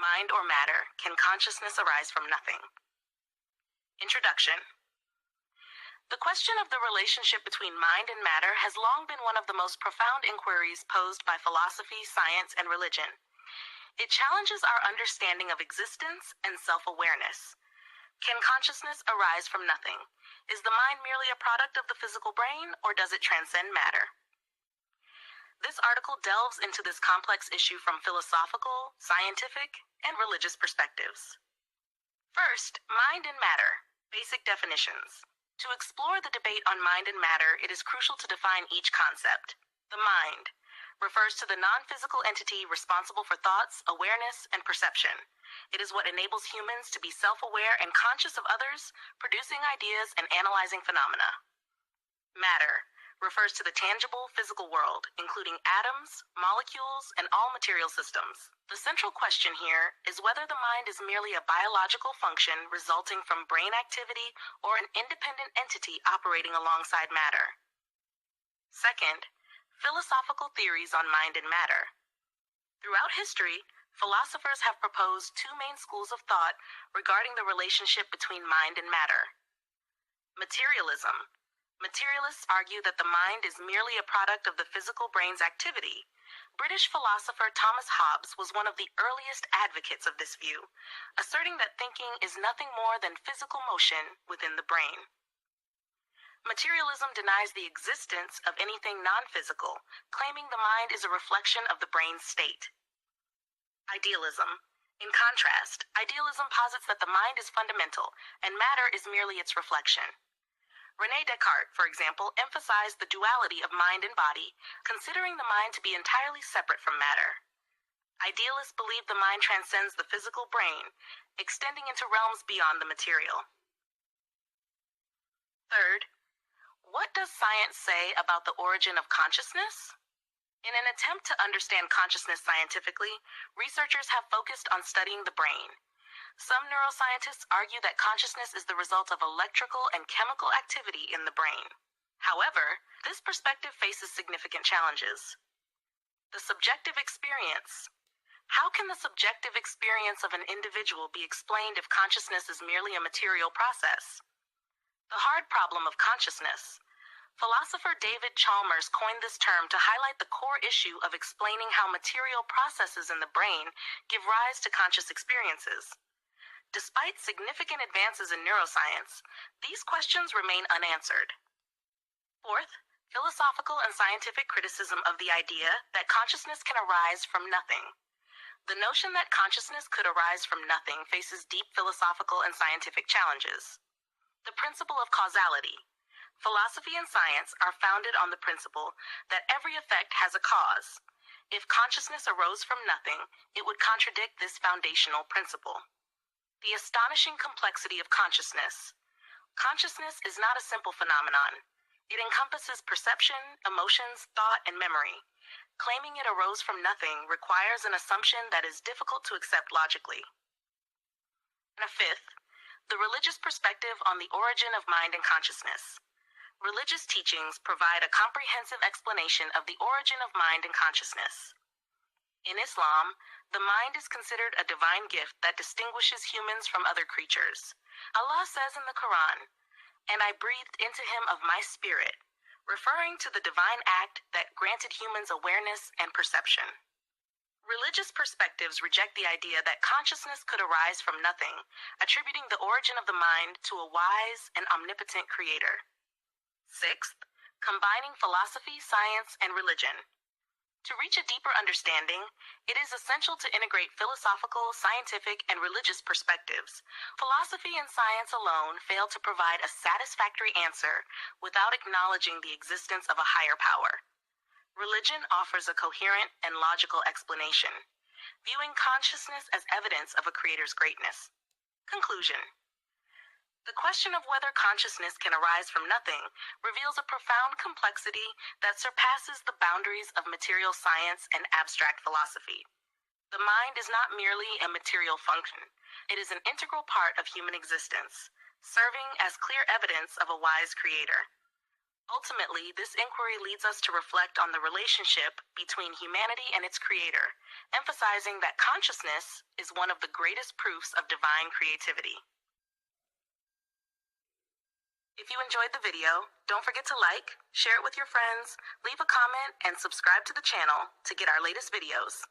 Mind or matter? Can consciousness arise from nothing? Introduction. The question of the relationship between mind and matter has long been one of the most profound inquiries posed by philosophy, science, and religion. It challenges our understanding of existence and self-awareness. Can consciousness arise from nothing? Is the mind merely a product of the physical brain, or does it transcend matter? This article delves into this complex issue from philosophical, scientific, and religious perspectives. First, mind and matter. Basic definitions. To explore the debate on mind and matter, it is crucial to define each concept. The mind refers to the non-physical entity responsible for thoughts, awareness, and perception. It is what enables humans to be self-aware and conscious of others, producing ideas and analyzing phenomena. Matter refers to the tangible physical world, including atoms, molecules, and all material systems. The central question here is whether the mind is merely a biological function resulting from brain activity or an independent entity operating alongside matter. Second, philosophical theories on mind and matter. Throughout history, philosophers have proposed two main schools of thought regarding the relationship between mind and matter. Materialism. Materialists argue that the mind is merely a product of the physical brain's activity. British philosopher Thomas Hobbes was one of the earliest advocates of this view, asserting that thinking is nothing more than physical motion within the brain. Materialism denies the existence of anything non-physical, claiming the mind is a reflection of the brain's state. Idealism. In contrast, idealism posits that the mind is fundamental, and matter is merely its reflection. René Descartes, for example, emphasized the duality of mind and body, considering the mind to be entirely separate from matter. Idealists believe the mind transcends the physical brain, extending into realms beyond the material. Third, what does science say about the origin of consciousness? In an attempt to understand consciousness scientifically, researchers have focused on studying the brain. Some neuroscientists argue that consciousness is the result of electrical and chemical activity in the brain. However, this perspective faces significant challenges. The subjective experience. How can the subjective experience of an individual be explained if consciousness is merely a material process? The hard problem of consciousness. Philosopher David Chalmers coined this term to highlight the core issue of explaining how material processes in the brain give rise to conscious experiences. Despite significant advances in neuroscience, these questions remain unanswered. Fourth, philosophical and scientific criticism of the idea that consciousness can arise from nothing. The notion that consciousness could arise from nothing faces deep philosophical and scientific challenges. The principle of causality. Philosophy and science are founded on the principle that every effect has a cause. If consciousness arose from nothing, it would contradict this foundational principle. The astonishing complexity of consciousness. Consciousness is not a simple phenomenon. It encompasses perception, emotions, thought, and memory. Claiming it arose from nothing requires an assumption that is difficult to accept logically. And a fifth, the religious perspective on the origin of mind and consciousness. Religious teachings provide a comprehensive explanation of the origin of mind and consciousness. In Islam, the mind is considered a divine gift that distinguishes humans from other creatures. Allah says in the Quran, "And I breathed into him of my spirit," referring to the divine act that granted humans awareness and perception. Religious perspectives reject the idea that consciousness could arise from nothing, attributing the origin of the mind to a wise and omnipotent creator. Sixth, combining philosophy, science, and religion. To reach a deeper understanding, it is essential to integrate philosophical, scientific, and religious perspectives. Philosophy and science alone fail to provide a satisfactory answer without acknowledging the existence of a higher power. Religion offers a coherent and logical explanation, viewing consciousness as evidence of a creator's greatness. Conclusion. The question of whether consciousness can arise from nothing reveals a profound complexity that surpasses the boundaries of material science and abstract philosophy. The mind is not merely a material function. It is an integral part of human existence, serving as clear evidence of a wise creator. Ultimately, this inquiry leads us to reflect on the relationship between humanity and its creator, emphasizing that consciousness is one of the greatest proofs of divine creativity. If you enjoyed the video, don't forget to like, share it with your friends, leave a comment, and subscribe to the channel to get our latest videos.